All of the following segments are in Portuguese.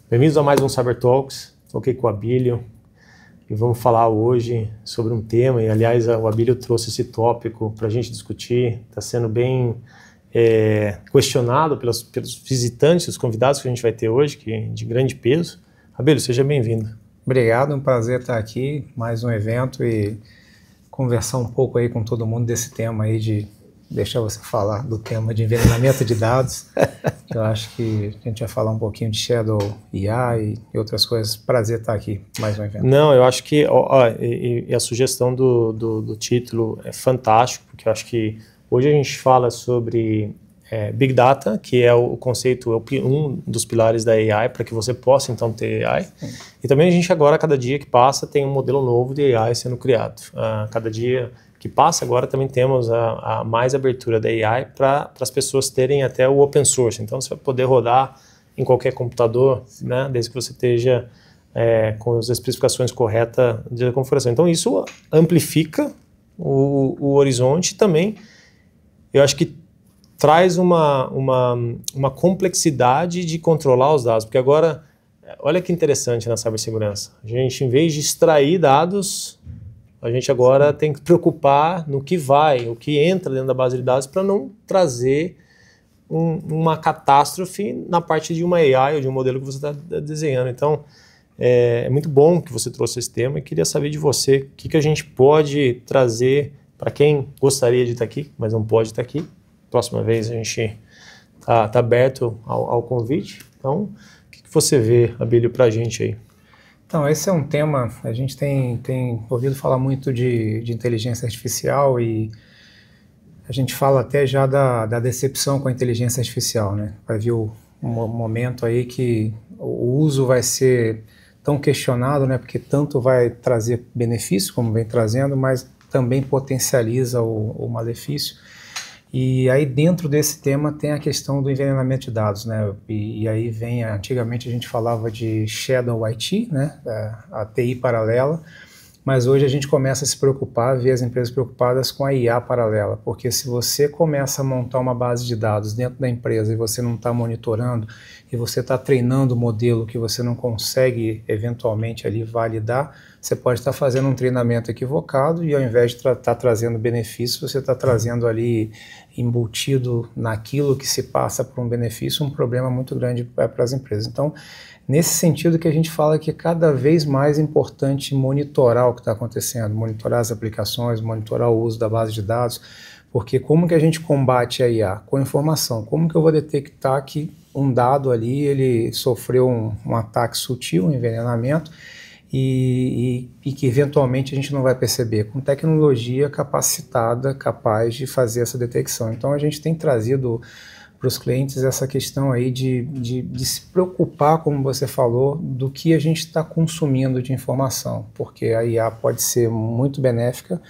Bem-vindos a mais um Cyber Talks. Estou aqui com o Abílio e vamos falar hoje sobre um tema. E, aliás, o Abílio trouxe esse tópico para a gente discutir. Está sendo bem questionado pelos visitantes, os convidados que a gente vai ter hoje, que é de grande peso. Abílio, seja bem-vindo. Obrigado, um prazer estar aqui, mais um evento e conversar um pouco aí com todo mundo desse tema aí de deixar você falar do tema de envenenamento de dados. Eu acho que a gente vai falar um pouquinho de Shadow AI e outras coisas. Prazer estar aqui, mais um evento. Não, eu acho que e a sugestão do título é fantástico, porque eu acho que hoje a gente fala sobre Big Data, que é o conceito, um dos pilares da AI, para que você possa então ter AI. Sim. E também a gente agora, cada dia que passa, tem um modelo novo de AI sendo criado. Cada dia que passa agora também temos a mais abertura da AI para as pessoas terem até o open source. Então você vai poder rodar em qualquer computador, né, desde que você esteja com as especificações corretas de configuração. Então isso amplifica o horizonte também. Eu acho que traz uma complexidade de controlar os dados, porque agora, olha que interessante na cibersegurança, a gente, em vez de extrair dados, a gente agora tem que preocupar no que vai, o que entra dentro da base de dados para não trazer uma catástrofe na parte de uma AI ou de um modelo que você está desenhando. Então, é muito bom que você trouxe esse tema e queria saber de você o que a gente pode trazer para quem gostaria de estar aqui, mas não pode estar aqui. Próxima vez a gente está aberto ao convite. Então, o que você vê, Abílio, para a gente aí? Então, esse é um tema, a gente tem ouvido falar muito de inteligência artificial e a gente fala até já da decepção com a inteligência artificial, né? Vai vir um momento aí que o uso vai ser tão questionado, né? Porque tanto vai trazer benefício, como vem trazendo, mas também potencializa o malefício. E aí dentro desse tema tem a questão do envenenamento de dados, né? E aí vem, antigamente a gente falava de Shadow IT, né? A TI paralela, mas hoje a gente começa a se preocupar, ver as empresas preocupadas com a IA paralela, porque se você começa a montar uma base de dados dentro da empresa e você não está monitorando, e você está treinando um modelo que você não consegue eventualmente ali validar, você pode estar fazendo um treinamento equivocado e ao invés de estar trazendo benefício, você está trazendo ali embutido naquilo que se passa por um benefício, um problema muito grande para as empresas. Então, nesse sentido que a gente fala que é cada vez mais importante monitorar o que está acontecendo, monitorar as aplicações, monitorar o uso da base de dados, porque como que a gente combate a IA? Com informação. Como que eu vou detectar que um dado ali, ele sofreu um ataque sutil, um envenenamento, e que eventualmente a gente não vai perceber, com tecnologia capacitada, capaz de fazer essa detecção. Então a gente tem trazido para os clientes essa questão aí de se preocupar, como você falou, do que a gente está consumindo de informação, porque a IA pode ser muito benéfica,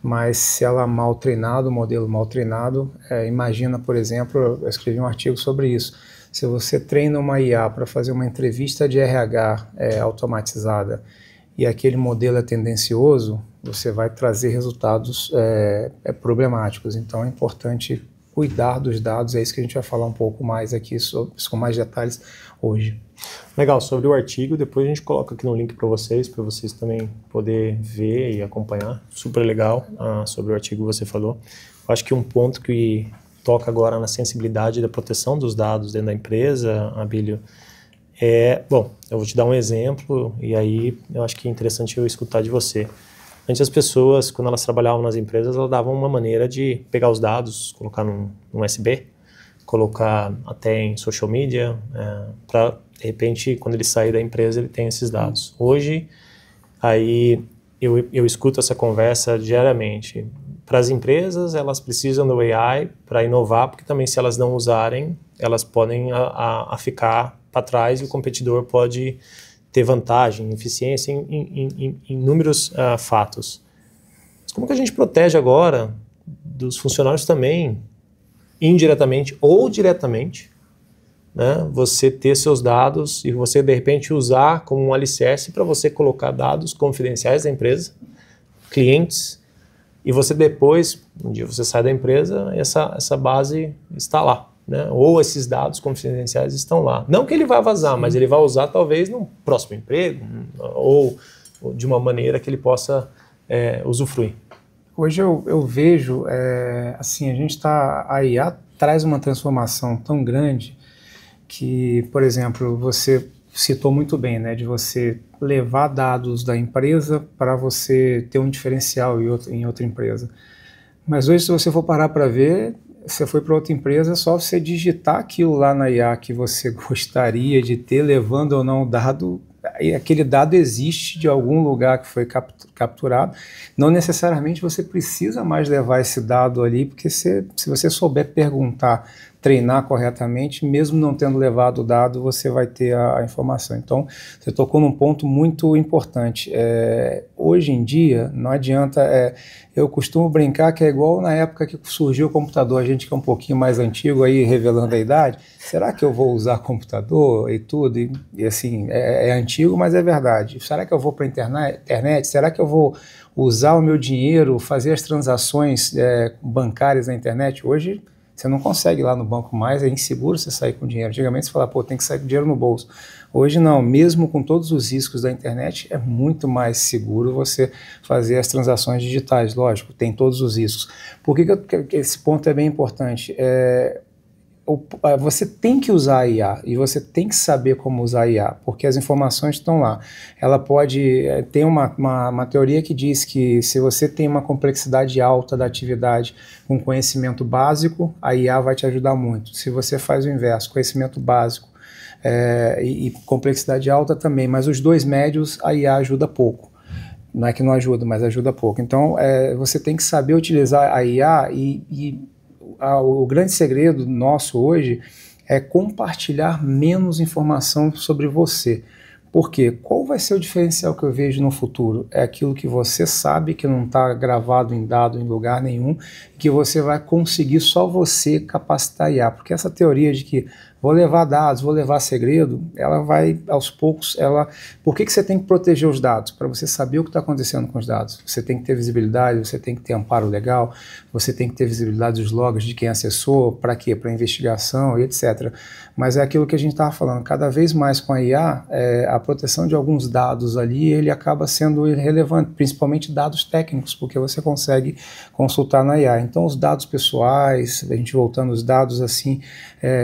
mas se ela mal treinada, o modelo mal treinado, imagina, por exemplo, eu escrevi um artigo sobre isso, se você treina uma IA para fazer uma entrevista de RH automatizada e aquele modelo é tendencioso, você vai trazer resultados problemáticos. Então é importante cuidar dos dados, é isso que a gente vai falar um pouco mais aqui, com mais detalhes hoje. Legal, sobre o artigo, depois a gente coloca aqui no link para vocês também poder ver e acompanhar. Super legal sobre o artigo que você falou. Eu acho que um ponto que toca agora na sensibilidade da proteção dos dados dentro da empresa, Abílio, bom, eu vou te dar um exemplo e aí eu acho que é interessante eu escutar de você. Antes as pessoas, quando elas trabalhavam nas empresas, elas davam uma maneira de pegar os dados, colocar num USB, colocar até em social media, para, de repente, quando ele sair da empresa, ele tem esses dados. Hoje, aí eu escuto essa conversa diariamente. Para as empresas, elas precisam do AI para inovar, porque também se elas não usarem, elas podem ficar para trás e o competidor pode ter vantagem, eficiência em inúmeros fatos. Mas como que a gente protege agora dos funcionários também, indiretamente ou diretamente, né? Você ter seus dados e você, de repente, usar como um alicerce para você colocar dados confidenciais da empresa, clientes, e você depois, um dia você sai da empresa, essa base está lá. né? Ou esses dados confidenciais estão lá. Não que ele vá vazar, mas ele vai usar talvez no próximo emprego, ou de uma maneira que ele possa usufruir. Hoje eu vejo, assim, a IA traz uma transformação tão grande que, por exemplo, você citou muito bem, né, de você levar dados da empresa para você ter um diferencial em outra empresa. Mas hoje, se você for parar para ver, você foi para outra empresa, é só você digitar aquilo lá na IA que você gostaria de ter, levando ou não o dado, aquele dado existe de algum lugar que foi capturado. Não necessariamente você precisa mais levar esse dado ali, porque se você souber perguntar, treinar corretamente, mesmo não tendo levado o dado, você vai ter a informação. Então, você tocou num ponto muito importante. Hoje em dia, não adianta... eu costumo brincar que é igual na época que surgiu o computador, a gente que é um pouquinho mais antigo, aí revelando a idade, será que eu vou usar computador e tudo? E assim, é antigo, mas é verdade. Será que eu vou para a internet? Será que eu vou usar o meu dinheiro, fazer as transações bancárias na internet? Hoje, você não consegue ir lá no banco mais, é inseguro você sair com dinheiro. Antigamente você falava, pô, tem que sair com dinheiro no bolso. Hoje não, mesmo com todos os riscos da internet, é muito mais seguro você fazer as transações digitais, lógico, tem todos os riscos. Por que esse ponto é bem importante? Você tem que usar a IA e você tem que saber como usar a IA, porque as informações estão lá. Ela pode... Tem uma teoria que diz que se você tem uma complexidade alta da atividade com conhecimento básico, a IA vai te ajudar muito. Se você faz o inverso, conhecimento básico e complexidade alta também, mas os dois médios, a IA ajuda pouco. Não é que não ajuda, mas ajuda pouco. Então, você tem que saber utilizar a IA o grande segredo nosso hoje é compartilhar menos informação sobre você. Por quê? Qual vai ser o diferencial que eu vejo no futuro? É aquilo que você sabe, que não está gravado em dado em lugar nenhum, que você vai conseguir só você capacitar a IA. Porque essa teoria de que vou levar dados, vou levar segredo, ela vai aos poucos, Por que você tem que proteger os dados? Para você saber o que está acontecendo com os dados. Você tem que ter visibilidade, você tem que ter amparo legal, você tem que ter visibilidade dos logs de quem acessou, para quê? Para investigação e etc. Mas é aquilo que a gente estava falando, cada vez mais com a IA, a proteção de alguns dados ali, ele acaba sendo irrelevante, principalmente dados técnicos, porque você consegue consultar na IA. Então, os dados pessoais, a gente voltando os dados assim,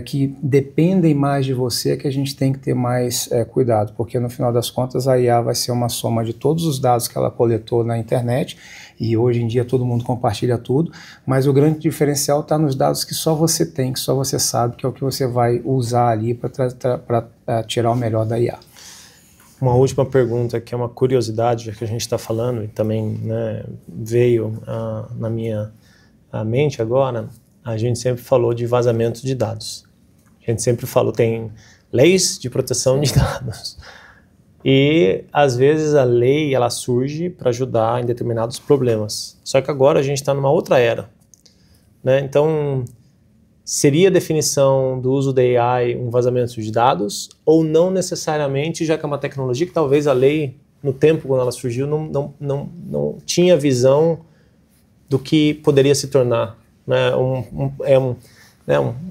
que dependem mais de você, é que a gente tem que ter mais cuidado, porque no final das contas a IA vai ser uma soma de todos os dados que ela coletou na internet, e hoje em dia todo mundo compartilha tudo, mas o grande diferencial está nos dados que só você tem, que só você sabe, que é o que você vai usar ali para tirar o melhor da IA. Uma última pergunta, que é uma curiosidade, já que a gente está falando, e também, né, veio na minha mente agora. A gente sempre falou de vazamento de dados. A gente sempre falou, tem leis de proteção de dados. E, às vezes, a lei ela surge para ajudar em determinados problemas. Só que agora a gente está numa outra era, né? Então, seria a definição do uso da AI um vazamento de dados? Ou não necessariamente, já que é uma tecnologia que talvez a lei, no tempo quando ela surgiu, não tinha visão do que poderia se tornar, né?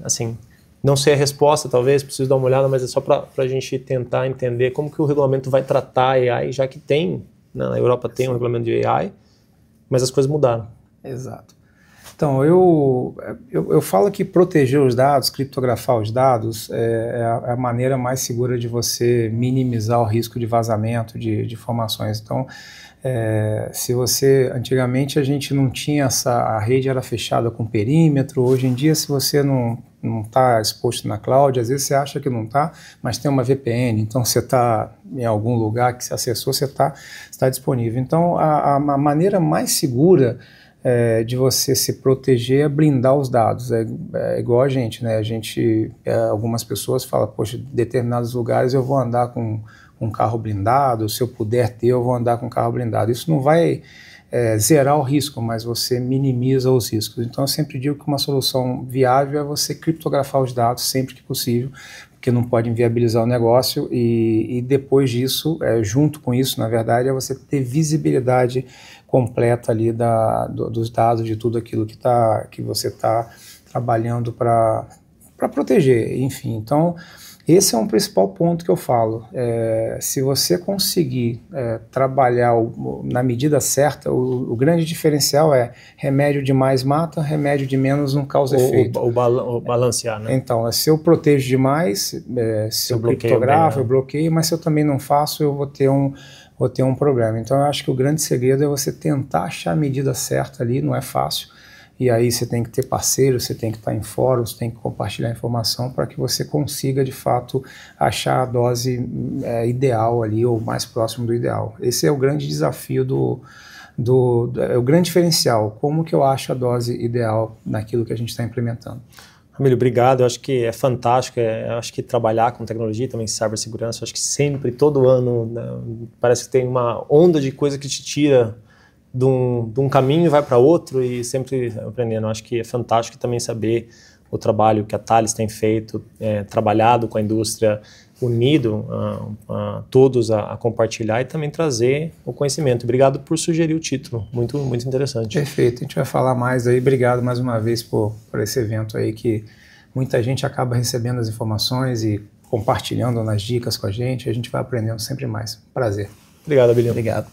Assim, não sei a resposta, talvez, preciso dar uma olhada, mas é só para a gente tentar entender como que o regulamento vai tratar a AI, já que tem, né, na Europa tem um regulamento de AI, mas as coisas mudaram. Exato. Então, eu falo que proteger os dados, criptografar os dados, é a maneira mais segura de você minimizar o risco de vazamento de informações. Então, antigamente a gente não tinha a rede era fechada com perímetro. Hoje em dia, se você não está exposto na cloud, às vezes você acha que não está, mas tem uma VPN, então você está em algum lugar que você acessou, você está disponível. Então, a maneira mais segura de você se proteger é blindar os dados. É igual a gente, né? Algumas pessoas falam, poxa, em determinados lugares eu vou andar com um carro blindado, se eu puder ter, eu vou andar com um carro blindado. Isso não vai zerar o risco, mas você minimiza os riscos. Então eu sempre digo que uma solução viável é você criptografar os dados sempre que possível, porque não pode inviabilizar o negócio, e depois disso, junto com isso, na verdade, é você ter visibilidade completa ali dos dados, de tudo aquilo que você está trabalhando para para proteger, enfim. Então, esse é um principal ponto que eu falo. Se você conseguir trabalhar na medida certa, o grande diferencial é remédio de mais mata, remédio de menos não causa efeito. O balancear, né? Então, se eu protejo demais, se eu criptografo, eu bloqueio, mas se eu também não faço, eu vou ter um problema. Então, eu acho que o grande segredo é você tentar achar a medida certa ali, não é fácil. E aí você tem que ter parceiros, você tem que estar em fóruns, tem que compartilhar informação para que você consiga, de fato, achar a dose ideal ali, ou mais próximo do ideal. Esse é o grande desafio é o grande diferencial. Como que eu acho a dose ideal naquilo que a gente está implementando? Ramiro, obrigado. Eu acho que é fantástico. Eu acho que trabalhar com tecnologia, também cibersegurança, eu acho que sempre, todo ano, né, parece que tem uma onda de coisa que te tira de um caminho e vai para outro, e sempre aprendendo. Eu acho que é fantástico também saber o trabalho que a Thales tem feito, trabalhado com a indústria, unido todos a compartilhar e também trazer o conhecimento. Obrigado por sugerir o título, muito, muito interessante. Perfeito, a gente vai falar mais aí. Obrigado mais uma vez por esse evento aí, que muita gente acaba recebendo as informações e compartilhando nas dicas com a gente vai aprendendo sempre mais. Prazer. Obrigado, Abilio. Obrigado.